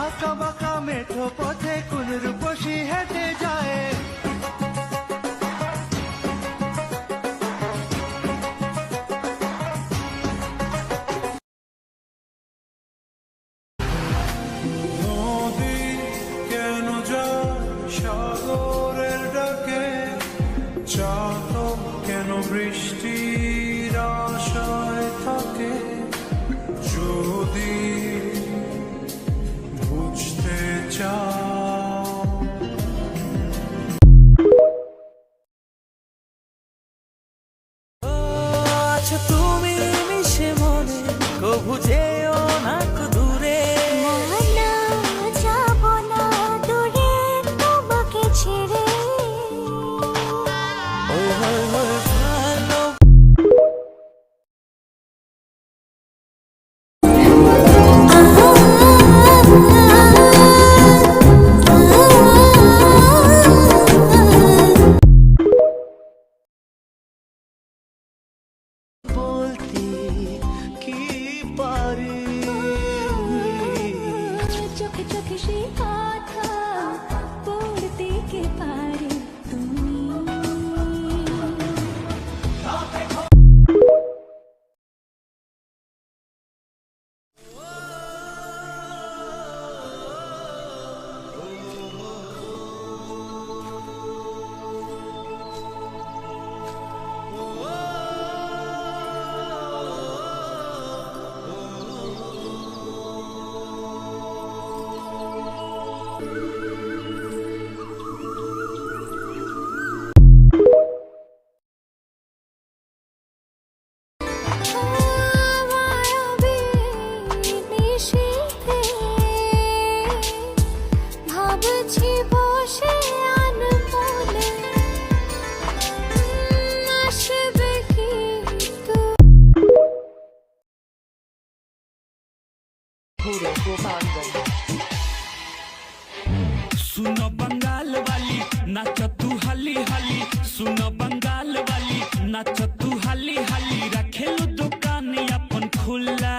আঁকা বাঁকা মেঠো পথে কোন রূপসী হেঁটে যায়। নদী কেন যায় সাগরের ডাকে, চাতক কেন বৃষ্টির আশায় থাকে, যদি বুঝতে চাও। আচ্ছা তুমি মিশে মনে কবু যেও না দূরে, যাব না দূরে তোমাকে ছেড়ে। বলতে কি পারি চোখে চোখে সে কথা পড়তে কে পারে তুমি। ভাবছি বসে আনমনে আসবে কি सुनो बंगाल वाली नाच तू हाली हाली, सुनो बंगाल वाली नाच तू हाली हाली, रखेलू दुकान अपन खुला